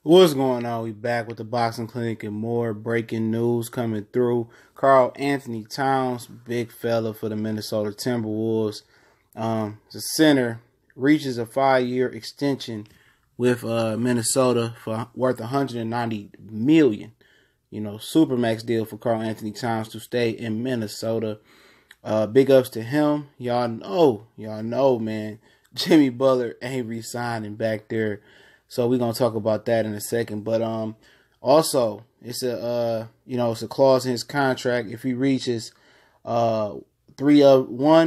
What's going on? We back with the Boxing Clinic and more breaking news coming through. Karl Anthony Towns, big fella for the Minnesota Timberwolves, the center, reaches a 5-year extension with Minnesota for worth $190 million. Supermax deal for Karl Anthony Towns to stay in Minnesota. Big ups to him. Y'all know, man. Jimmy Butler ain't re-signing back there. So we're gonna talk about that in a second. But also it's a clause in his contract. If he reaches one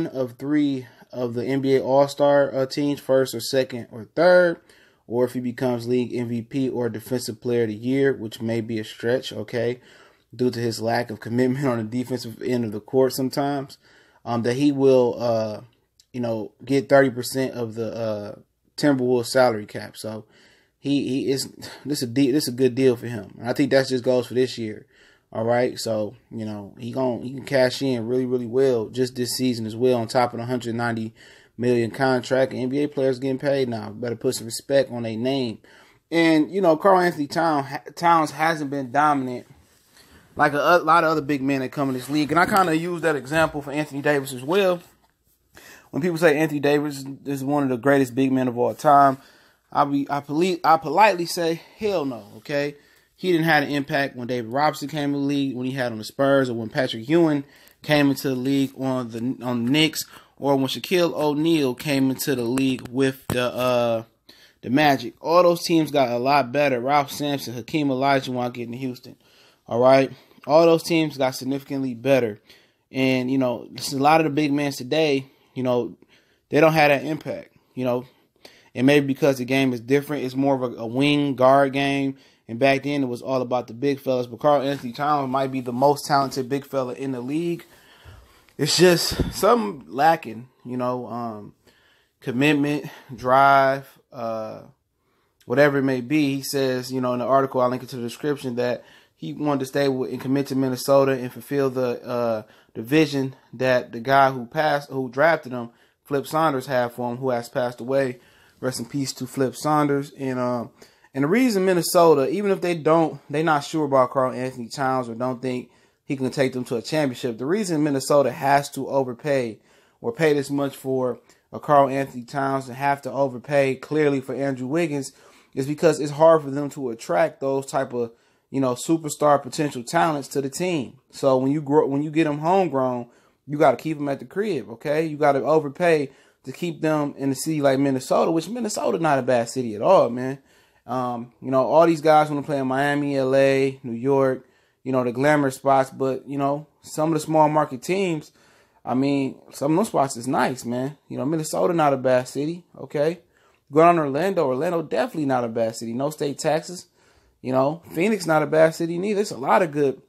of three of the NBA All-Star teams, first or second or third, or if he becomes league MVP or defensive player of the year, which may be a stretch, okay, due to his lack of commitment on the defensive end of the court sometimes, that he will get 30% of the Timberwolves salary cap. So this is a good deal for him. And I think that just goes for this year. All right. So, he can cash in really, really well just this season as well, on top of the $190 million contract. And NBA players getting paid now. Better put some respect on their name. And, Karl Anthony Towns hasn't been dominant like a lot of other big men that come in this league. And I kind of use that example for Anthony Davis as well. When people say Anthony Davis is one of the greatest big men of all time, I politely say, hell no, okay? He didn't have an impact when David Robinson came to the league, when he had on the Spurs, or when Patrick Ewing came into the league on the Knicks, or when Shaquille O'Neal came into the league with the Magic. All those teams got a lot better. Ralph Sampson, Hakeem Olajuwon getting to Houston, all right? All those teams got significantly better. And, a lot of the big men today, they don't have that impact, And maybe because the game is different, it's more of a wing guard game. And back then it was all about the big fellas. But Karl Anthony Towns might be the most talented big fella in the league. It's just something lacking, commitment, drive, whatever it may be. He says, in the article, I'll link it to the description, that he wanted to stay and commit to Minnesota and fulfill the vision that the guy who drafted him, Flip Saunders, had for him, who has passed away. Rest in peace to Flip Saunders. And the reason Minnesota, even if they're not sure about Karl Anthony Towns or don't think he can take them to a championship, the reason Minnesota has to overpay or pay this much for a Karl Anthony Towns and have to overpay clearly for Andrew Wiggins is because it's hard for them to attract those type of, superstar potential talents to the team. So when you get them homegrown, you got to keep them at the crib, okay? You got to overpay to keep them in a city like Minnesota, which Minnesota not a bad city at all, man. All these guys want to play in Miami, LA, New York, the glamour spots. But, some of the small market teams, some of those spots is nice, man. Minnesota not a bad city, okay? Go down to Orlando definitely not a bad city. No state taxes. Phoenix not a bad city neither. There's a lot of good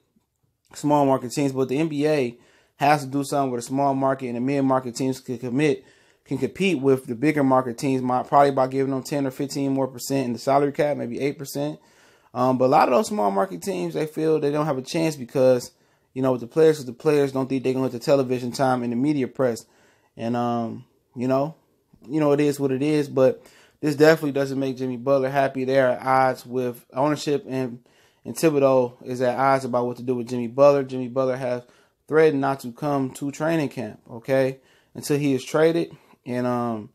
small market teams, but the NBA has to do something where the small market and the mid-market teams can compete with the bigger market teams, probably by giving them 10 or 15 more percent in the salary cap, maybe 8%. But a lot of those small market teams, they feel they don't have a chance because, with the players don't think they're going to get the television time and the media press. And, it is what it is. But this definitely doesn't make Jimmy Butler happy. They're at odds with ownership, and Thibodeau is at odds about what to do with Jimmy Butler. Jimmy Butler has threatened not to come to training camp, okay, until he is traded. And,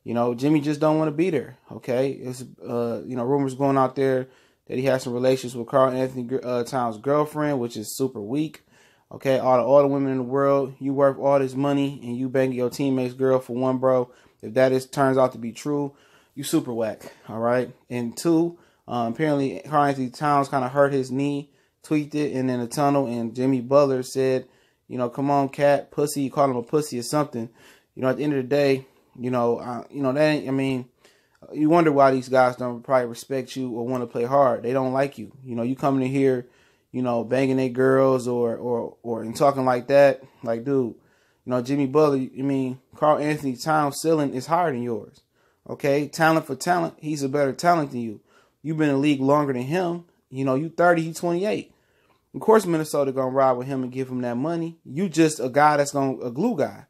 Jimmy just don't want to be there, okay? It's, rumors going out there that he has some relations with Karl Anthony Towns' girlfriend, which is super weak, okay? All the women in the world, you worth all this money and you banging your teammate's girl for one, bro. If that turns out to be true, you super whack, all right? And two, apparently Karl Anthony Towns kind of hurt his knee, tweaked it, and in the tunnel, and Jimmy Butler said, come on, cat, pussy. You call him a pussy or something. At the end of the day, that ain't, you wonder why these guys don't probably respect you or want to play hard. They don't like you. You coming in here, banging their girls or and talking like that. Like, dude, Jimmy Butler, Karl Anthony Towns' ceiling is higher than yours. Okay? Talent for talent, he's a better talent than you. You've been in the league longer than him. You 30, he's 28. Of course, Minnesota going to ride with him and give him that money. You just a guy that's a glue guy.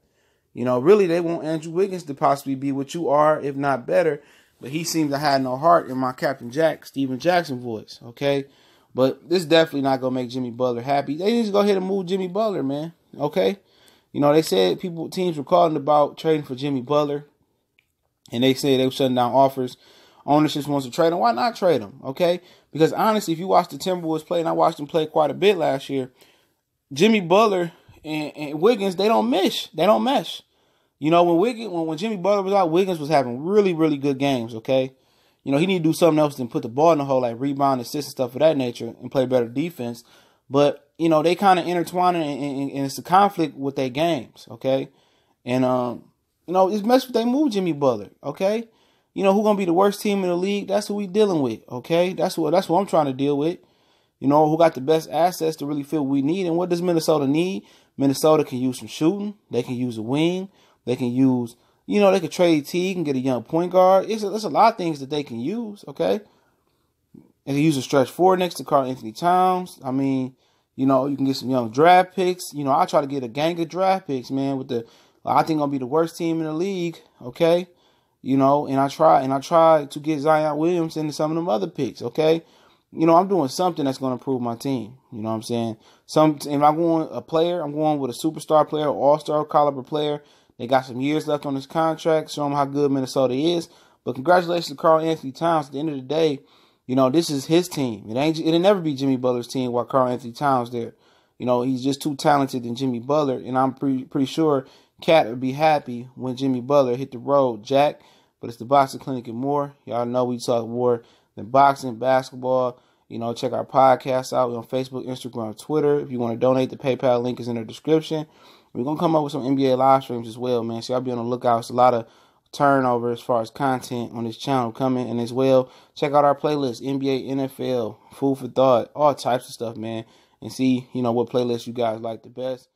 Really, they want Andrew Wiggins to possibly be what you are, if not better. But he seems to have no heart in my Captain Jack, Steven Jackson voice, okay? But this definitely not going to make Jimmy Butler happy. They need to go ahead and move Jimmy Butler, man, okay? You know, they said teams were calling about trading for Jimmy Butler. And they said they were shutting down offers. Ownership wants to trade him. Why not trade him, okay? Because honestly, if you watch the Timberwolves play, and I watched them play quite a bit last year, Jimmy Butler and Wiggins, they don't mesh. They don't mesh. You know, when Jimmy Butler was out, Wiggins was having really, really good games, okay? You know, he need to do something else than put the ball in the hole, like rebound, assist, and stuff of that nature, and play better defense. But, you know, they kind of intertwine, and it's a conflict with their games, okay? And, you know, it's messed with they move Jimmy Butler, okay? You know, who's going to be the worst team in the league? That's who we dealing with, okay? That's what I'm trying to deal with. You know, who got the best assets to really feel what we need. And what does Minnesota need? Minnesota can use some shooting. They can use a wing. They can use, you know, they could trade Teague and get a young point guard. There's a lot of things that they can use, okay? They can use a stretch forward next to Karl Towns. I mean, you know, you can get some young draft picks. You know, I try to get a gang of draft picks, man, with I think I'll be the worst team in the league, okay? You know, and I try to get Zion Williams into some of them other picks, okay? You know, I'm doing something that's going to improve my team. You know what I'm saying? If I'm going a player, I'm going with a superstar player, all-star caliber player. They got some years left on this contract. Show them how good Minnesota is. But congratulations to Karl Towns. At the end of the day, you know, this is his team. It'll never be Jimmy Butler's team while Karl Towns there. You know, he's just too talented than Jimmy Butler. And I'm pretty sure Cat would be happy when Jimmy Butler hit the road, Jack. But it's the Boxing Clinic and more. Y'all know we talk more than boxing, basketball. You know, check our podcast out. We're on Facebook, Instagram, Twitter. If you want to donate, the PayPal link is in the description. We're going to come up with some NBA live streams as well, man. So y'all be on the lookout. It's a lot of turnover as far as content on this channel coming. And as well, check out our playlist, NBA, NFL, Food for Thought, all types of stuff, man. And see, you know, what playlist you guys like the best.